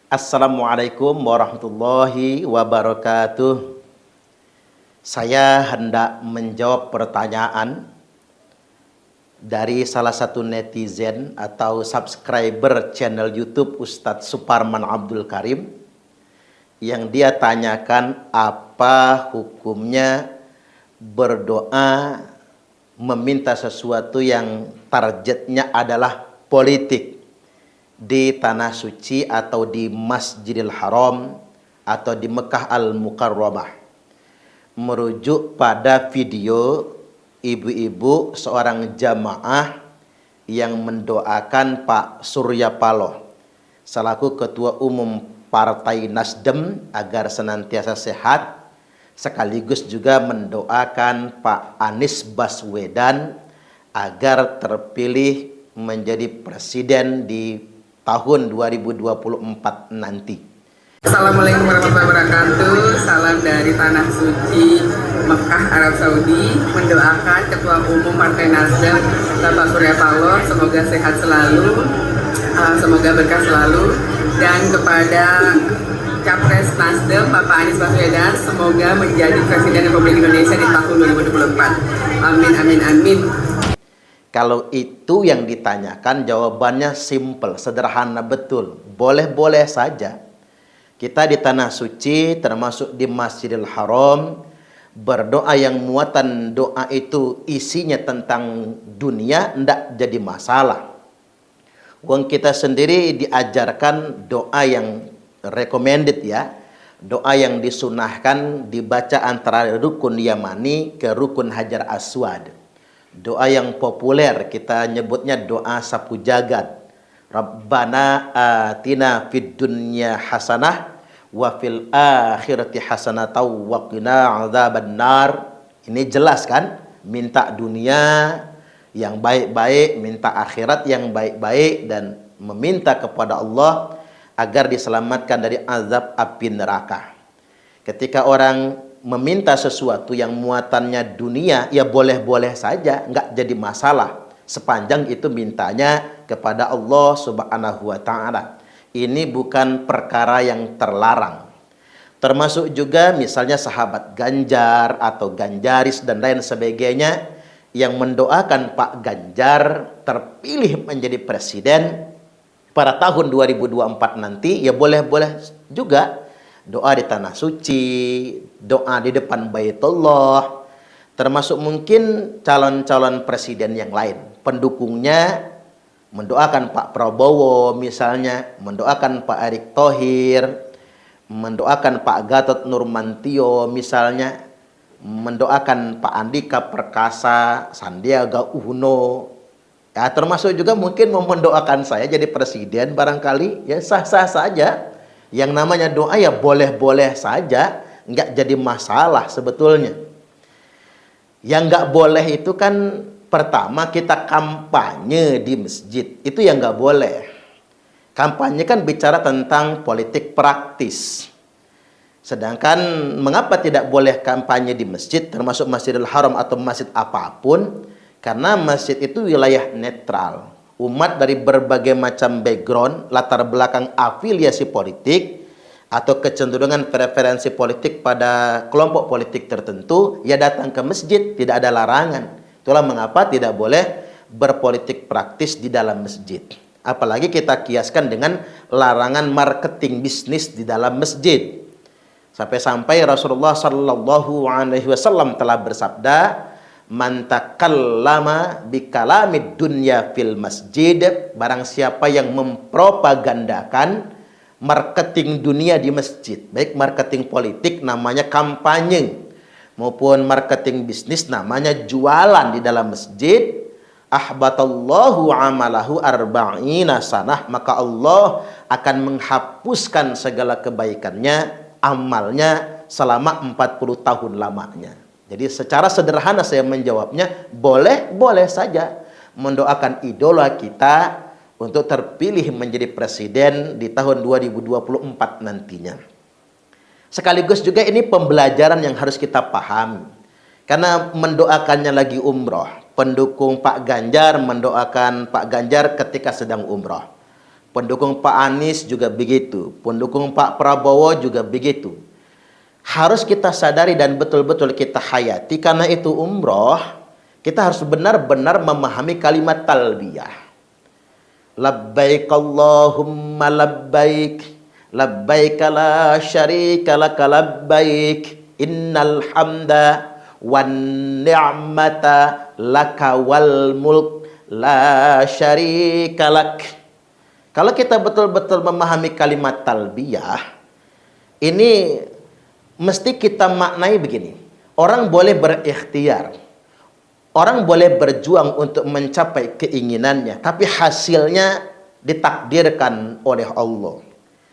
Assalamualaikum warahmatullahi wabarakatuh. Saya hendak menjawab pertanyaan dari salah satu netizen atau subscriber channel YouTube Ustadz Suparman Abdul Karim, yang dia tanyakan apa hukumnya berdoa meminta sesuatu yang targetnya adalah politik di tanah suci atau di Masjidil Haram atau di Mekah Al-Mukarramah. Merujuk pada video ibu-ibu seorang jamaah yang mendoakan Pak Surya Paloh selaku Ketua Umum Partai Nasdem agar senantiasa sehat, sekaligus juga mendoakan Pak Anies Baswedan agar terpilih menjadi presiden di tahun 2024 nanti. Assalamualaikum warahmatullahi wabarakatuh. Salam dari tanah suci Mekah, Arab Saudi. Mendoakan Ketua Umum Partai Nasdem Bapak Surya Paloh semoga sehat selalu, semoga berkah selalu, dan kepada Capres Nasdem Bapak Anies Baswedan semoga menjadi Presiden Republik Indonesia di tahun 2024. Amin amin amin. Kalau itu yang ditanyakan, jawabannya simple, sederhana betul. Boleh-boleh saja. Kita di tanah suci, termasuk di Masjidil Haram, berdoa yang muatan doa itu isinya tentang dunia, tidak jadi masalah. Wong kita sendiri diajarkan doa yang recommended ya. Doa yang disunahkan dibaca antara rukun Yamani ke rukun Hajar Aswad. Doa yang populer kita nyebutnya doa sapu jagat. Rabbana atina fid dunya hasanah wa fil akhirati hasanah wa qina adzabannar. Ini jelas kan? Minta dunia yang baik-baik, minta akhirat yang baik-baik, dan meminta kepada Allah agar diselamatkan dari azab api neraka. Ketika orang meminta sesuatu yang muatannya dunia, ya boleh-boleh saja, nggak jadi masalah sepanjang itu mintanya kepada Allah Subhanahu wa Ta'ala. Ini bukan perkara yang terlarang. Termasuk juga misalnya sahabat Ganjar atau Ganjaris dan lain sebagainya yang mendoakan Pak Ganjar terpilih menjadi presiden pada tahun 2024 nanti, ya boleh-boleh juga doa di tanah suci, doa di depan Baitullah, termasuk mungkin calon-calon presiden yang lain. Pendukungnya mendoakan Pak Prabowo misalnya, mendoakan Pak Erick Thohir, mendoakan Pak Gatot Nurmantio misalnya, mendoakan Pak Andika Perkasa, Sandiaga Uno. Ya, termasuk juga mungkin mau mendoakan saya jadi presiden barangkali, ya sah-sah saja. Yang namanya doa ya boleh-boleh saja, nggak jadi masalah sebetulnya. Yang nggak boleh itu kan pertama kita kampanye di masjid, itu yang nggak boleh. Kampanye kan bicara tentang politik praktis. Sedangkan mengapa tidak boleh kampanye di masjid, termasuk Masjidil Haram atau masjid apapun? Karena masjid itu wilayah netral. Umat dari berbagai macam background, latar belakang afiliasi politik, atau kecenderungan preferensi politik pada kelompok politik tertentu, ya datang ke masjid, tidak ada larangan. Itulah mengapa tidak boleh berpolitik praktis di dalam masjid. Apalagi kita kiaskan dengan larangan marketing bisnis di dalam masjid. Sampai-sampai Rasulullah Shallallahu Alaihi Wasallam telah bersabda, man takallama bikalamid dunya fil masjid, barang siapa yang mempropagandakan marketing dunia di masjid, baik marketing politik namanya kampanye maupun marketing bisnis namanya jualan di dalam masjid, ahbatallahu amalahu arba'ina sanah, maka Allah akan menghapuskan segala kebaikannya, amalnya selama 40 tahun lamanya. Jadi secara sederhana saya menjawabnya, boleh-boleh saja mendoakan idola kita untuk terpilih menjadi presiden di tahun 2024 nantinya. Sekaligus juga ini pembelajaran yang harus kita pahami. Karena mendoakannya lagi umroh. Pendukung Pak Ganjar mendoakan Pak Ganjar ketika sedang umroh. pendukung Pak Anies juga begitu, pendukung Pak Prabowo juga begitu. Harus kita sadari dan betul-betul kita hayati, karena itu umroh, kita harus benar-benar memahami kalimat talbiyah. Labbaik Allahumma labbaik, labbaik la syarika laka labbaik, innal hamda wan ni'mata laka wal mulk la syarika lak. Kalau kita betul-betul memahami kalimat talbiyah, ini mesti kita maknai begini. Orang boleh berikhtiar, orang boleh berjuang untuk mencapai keinginannya, tapi hasilnya ditakdirkan oleh Allah.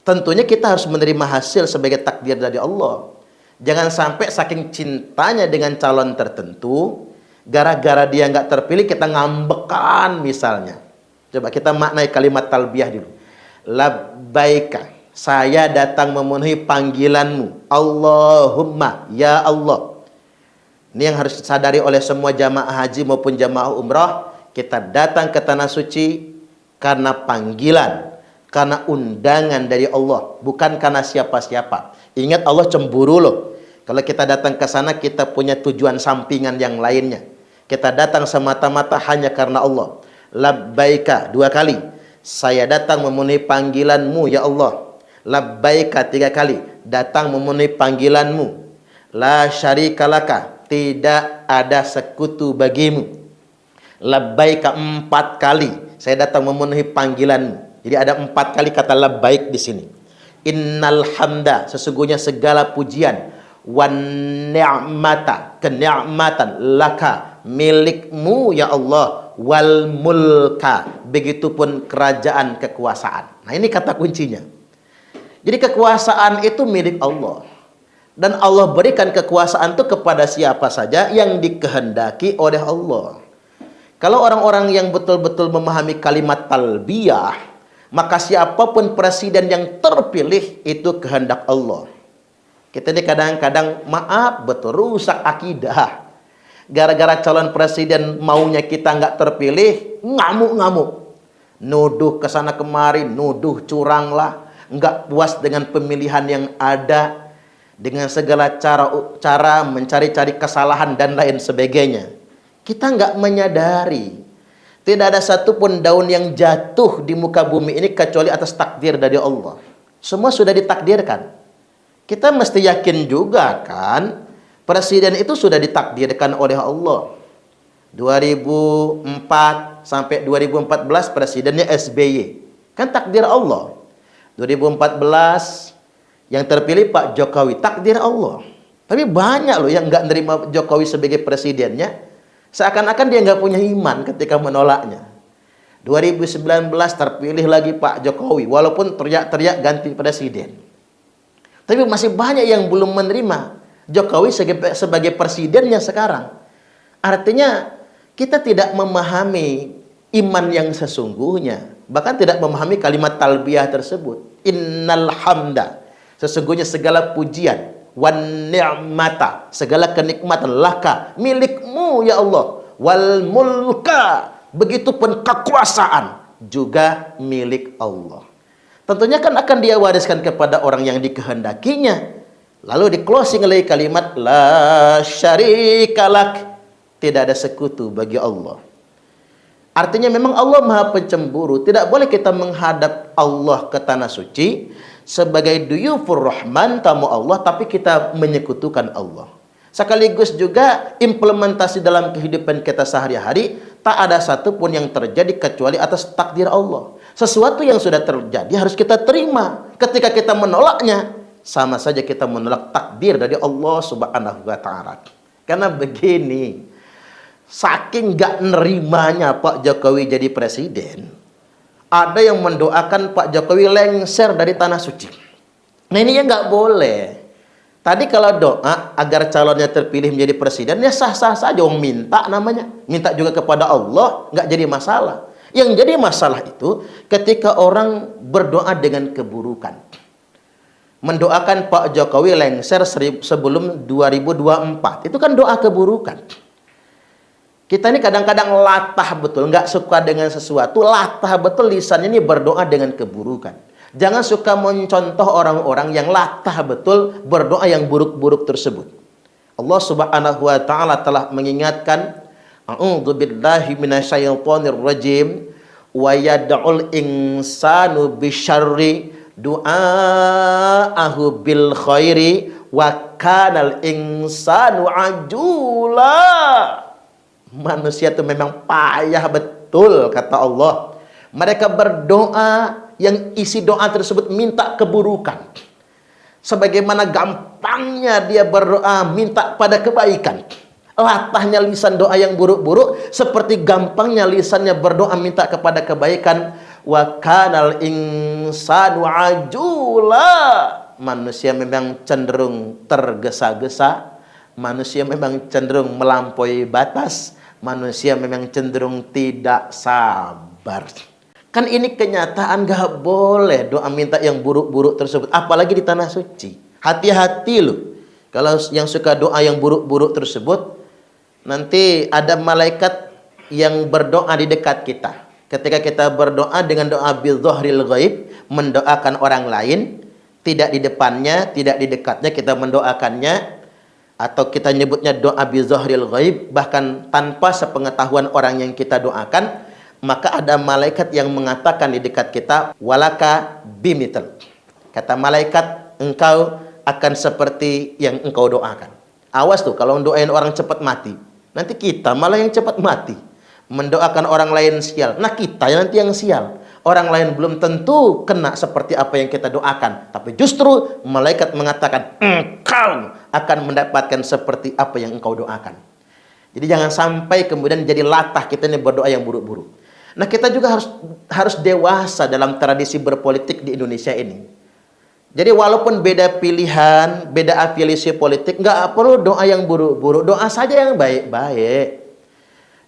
Tentunya kita harus menerima hasil sebagai takdir dari Allah. Jangan sampai saking cintanya dengan calon tertentu, gara-gara dia nggak terpilih kita ngambekan misalnya. Coba kita maknai kalimat talbiyah dulu. Labbaika, saya datang memenuhi panggilanmu. Allahumma, ya Allah. Ini yang harus disadari oleh semua jamaah haji maupun jamaah umrah. Kita datang ke tanah suci karena panggilan, karena undangan dari Allah, bukan karena siapa-siapa. Ingat, Allah cemburu loh. Kalau kita datang ke sana, kita punya tujuan sampingan yang lainnya. Kita datang semata-mata hanya karena Allah. Labbaika 2 kali, saya datang memenuhi panggilanmu ya Allah. Labbaika 3 kali, datang memenuhi panggilanmu. La syarika laka, tidak ada sekutu bagimu. Labbaika 4 kali, saya datang memenuhi panggilanmu. Jadi ada 4 kali kata labbaik di sini. Innal hamda, sesungguhnya segala pujian, wan ni'mata, kenikmatan, laka, milikmu ya Allah, wal mulka, begitupun kerajaan, kekuasaan. Nah, ini kata kuncinya. Jadi kekuasaan itu milik Allah, dan Allah berikan kekuasaan itu kepada siapa saja yang dikehendaki oleh Allah. Kalau orang-orang yang betul-betul memahami kalimat talbiyah, maka siapapun presiden yang terpilih itu kehendak Allah. Kita ini kadang-kadang maaf betul rusak akidah. Gara-gara calon presiden maunya kita nggak terpilih, ngamuk-ngamuk, nuduh kesana kemari, nuduh curang lah, nggak puas dengan pemilihan yang ada, dengan segala cara mencari-cari kesalahan dan lain sebagainya. Kita nggak menyadari, tidak ada satupun daun yang jatuh di muka bumi ini kecuali atas takdir dari Allah. Semua sudah ditakdirkan. Kita mesti yakin juga kan, presiden itu sudah ditakdirkan oleh Allah. 2004 sampai 2014 presidennya SBY. Kan takdir Allah. 2014 yang terpilih Pak Jokowi, takdir Allah. Tapi banyak loh yang nggak nerima Jokowi sebagai presidennya. Seakan-akan dia nggak punya iman ketika menolaknya. 2019 terpilih lagi Pak Jokowi, walaupun teriak-teriak ganti presiden. Tapi masih banyak yang belum menerima Jokowi sebagai presidennya sekarang. Artinya kita tidak memahami iman yang sesungguhnya, bahkan tidak memahami kalimat talbiyah tersebut. Innal hamda, sesungguhnya segala pujian, wan ni'mata, segala kenikmatan, laka, milikmu ya Allah, wal mulka, begitupun kekuasaan juga milik Allah. Tentunya kan akan dia wariskan kepada orang yang dikehendakinya. Lalu di closing oleh kalimat la syarikalak, tidak ada sekutu bagi Allah. Artinya memang Allah Maha Pencemburu. Tidak boleh kita menghadap Allah ke tanah suci sebagai duyufur rahman, tamu Allah, tapi kita menyekutukan Allah. Sekaligus juga implementasi dalam kehidupan kita sehari-hari, tak ada satupun yang terjadi kecuali atas takdir Allah. Sesuatu yang sudah terjadi harus kita terima. Ketika kita menolaknya, sama saja kita menolak takdir dari Allah Subhanahu wa Ta'ala. Karena begini, saking gak nerimanya Pak Jokowi jadi presiden, ada yang mendoakan Pak Jokowi lengser dari tanah suci. Nah, ini ya nggak boleh. Tadi kalau doa agar calonnya terpilih menjadi presiden, ya sah-sah saja, orang minta namanya. Minta juga kepada Allah, nggak jadi masalah. Yang jadi masalah itu ketika orang berdoa dengan keburukan. Mendoakan Pak Jokowi lengser sebelum 2024. Itu kan doa keburukan. Kita ini kadang-kadang latah betul, nggak suka dengan sesuatu, latah betul lisannya ini berdoa dengan keburukan. Jangan suka mencontoh orang-orang yang latah betul berdoa yang buruk-buruk tersebut. Allah Subhanahu wa taala telah mengingatkan, a'udzu billahi minasyaitonir rajim, wa yad'ul insanu bisyarri du'aahu bil khairi wa kanal insanu ajula. Manusia itu memang payah betul, kata Allah. Mereka berdoa yang isi doa tersebut minta keburukan. Sebagaimana gampangnya dia berdoa minta pada kebaikan, latahnya lisan doa yang buruk-buruk, seperti gampangnya lisannya berdoa minta kepada kebaikan. Wa kanal insanu ajula. Manusia memang cenderung tergesa-gesa, manusia memang cenderung melampaui batas, manusia memang cenderung tidak sabar. Kan ini kenyataan, gak boleh doa minta yang buruk-buruk tersebut, apalagi di tanah suci. Hati-hati loh, kalau yang suka doa yang buruk-buruk tersebut, nanti ada malaikat yang berdoa di dekat kita. Ketika kita berdoa dengan doa bidzahiril ghaib, mendoakan orang lain, tidak di depannya, tidak di dekatnya, kita mendoakannya, atau kita nyebutnya doa bidzahiril ghaib, bahkan tanpa sepengetahuan orang yang kita doakan, maka ada malaikat yang mengatakan di dekat kita, walaka bimitl. Kata malaikat, engkau akan seperti yang engkau doakan. Awas tuh kalau doain orang cepat mati, nanti kita malah yang cepat mati. Mendoakan orang lain sial, nah kita nanti yang sial. Orang lain belum tentu kena seperti apa yang kita doakan, tapi justru malaikat mengatakan engkau akan mendapatkan seperti apa yang engkau doakan. Jadi jangan sampai kemudian jadi latah kita ini berdoa yang buruk-buruk. Nah, kita juga harus dewasa dalam tradisi berpolitik di Indonesia ini. Jadi walaupun beda pilihan, beda afiliasi politik, nggak perlu doa yang buruk-buruk, doa saja yang baik-baik.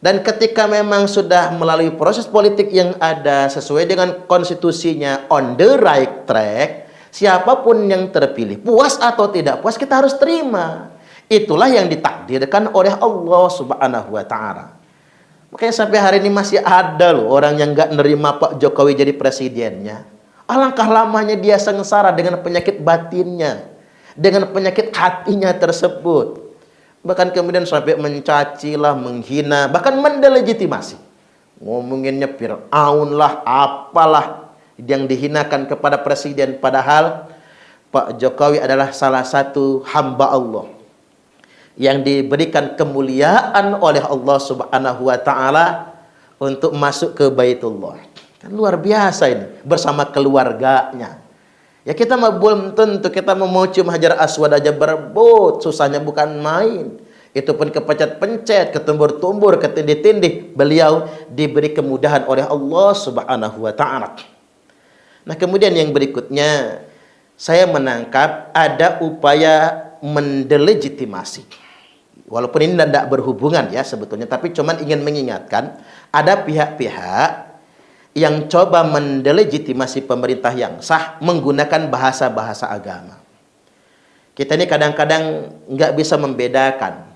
Dan ketika memang sudah melalui proses politik yang ada sesuai dengan konstitusinya, on the right track, siapapun yang terpilih, puas atau tidak puas, kita harus terima. Itulah yang ditakdirkan oleh Allah Subhanahu wa ta'ala. Makanya sampai hari ini masih ada loh orang yang nggak nerima Pak Jokowi jadi presidennya. Alangkah lamanya dia sengsara dengan penyakit batinnya, dengan penyakit hatinya tersebut. Bahkan kemudian sampai mencaci lah, menghina, bahkan mendelegitimasi. Ngomonginnya Fir'aun lah, apalah yang dihinakan kepada presiden. Padahal Pak Jokowi adalah salah satu hamba Allah yang diberikan kemuliaan oleh Allah Subhanahu wa ta'ala untuk masuk ke Baitullah. Kan luar biasa ini, bersama keluarganya. Ya kita mah belum tentu, kita mau cium Hajar Aswad aja berebut, susahnya bukan main. Itu pun kepencet-pencet, ketumbur-tumbur, ketindih-tindih. Beliau diberi kemudahan oleh Allah Subhanahu wa ta'ala. Nah kemudian yang berikutnya, saya menangkap ada upaya mendelegitimasi. Walaupun ini tidak berhubungan ya sebetulnya, tapi cuman ingin mengingatkan, ada pihak-pihak yang coba mendelegitimasi pemerintah yang sah menggunakan bahasa-bahasa agama. Kita ini kadang-kadang nggak bisa membedakan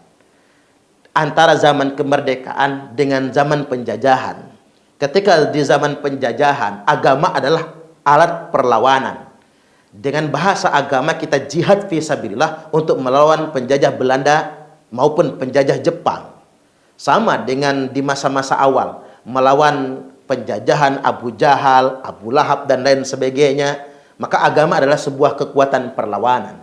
antara zaman kemerdekaan dengan zaman penjajahan. Ketika di zaman penjajahan, agama adalah alat perlawanan. Dengan bahasa agama kita jihad fisabilillah untuk melawan penjajah Belanda maupun penjajah Jepang. Sama dengan di masa-masa awal, melawan penjajahan Abu Jahal, Abu Lahab, dan lain sebagainya. Maka agama adalah sebuah kekuatan perlawanan.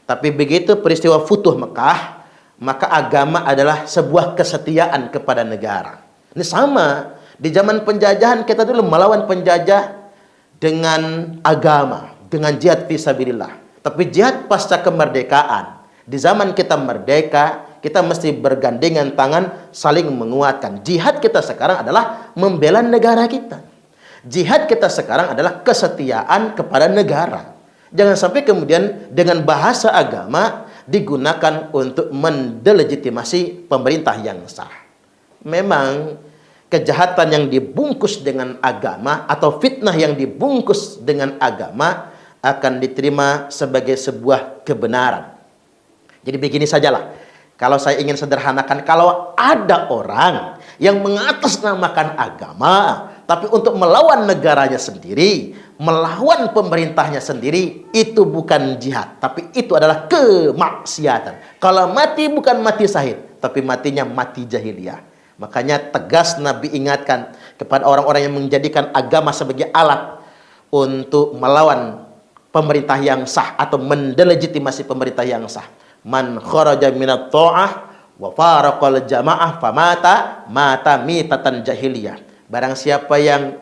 Tapi begitu peristiwa Futuh Mekah, maka agama adalah sebuah kesetiaan kepada negara. Ini sama, di zaman penjajahan kita dulu melawan penjajah dengan agama, dengan jihad fisabilillah. Tapi jihad pasca kemerdekaan, di zaman kita merdeka, kita mesti bergandengan tangan, saling menguatkan. Jihad kita sekarang adalah membela negara kita. Jihad kita sekarang adalah kesetiaan kepada negara. Jangan sampai kemudian dengan bahasa agama digunakan untuk mendelegitimasi pemerintah yang sah. Memang kejahatan yang dibungkus dengan agama atau fitnah yang dibungkus dengan agama akan diterima sebagai sebuah kebenaran. Jadi begini sajalah. Kalau saya ingin sederhanakan, kalau ada orang yang mengatasnamakan agama, tapi untuk melawan negaranya sendiri, melawan pemerintahnya sendiri, itu bukan jihad, tapi itu adalah kemaksiatan. Kalau mati bukan mati syahid, tapi matinya mati jahiliyah. Makanya tegas Nabi ingatkan kepada orang-orang yang menjadikan agama sebagai alat untuk melawan pemerintah yang sah atau mendelegitimasi pemerintah yang sah. Man kharaja minat ta'ah wa faraqal jamaah famata mata mitatan jahiliyah. Barang siapa yang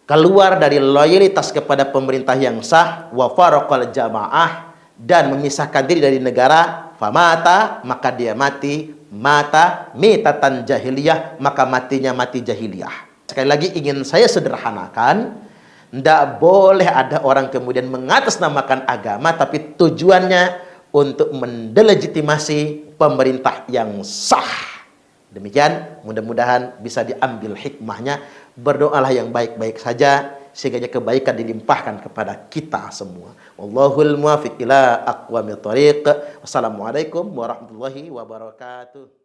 keluar dari loyalitas kepada pemerintah yang sah, wa faraqal jamaah, dan memisahkan diri dari negara, famata, maka dia mati mata mitatan jahiliyah, maka matinya mati jahiliyah. Sekali lagi ingin saya sederhanakan, tidak boleh ada orang kemudian mengatasnamakan agama tapi tujuannya untuk mendelegitimasi pemerintah yang sah. Demikian, mudah-mudahan bisa diambil hikmahnya. Berdoalah yang baik-baik saja, sehingga kebaikan dilimpahkan kepada kita semua. Wallahul muwaffiq ila aqwamit thoriq. Wassalamualaikum warahmatullahi wabarakatuh.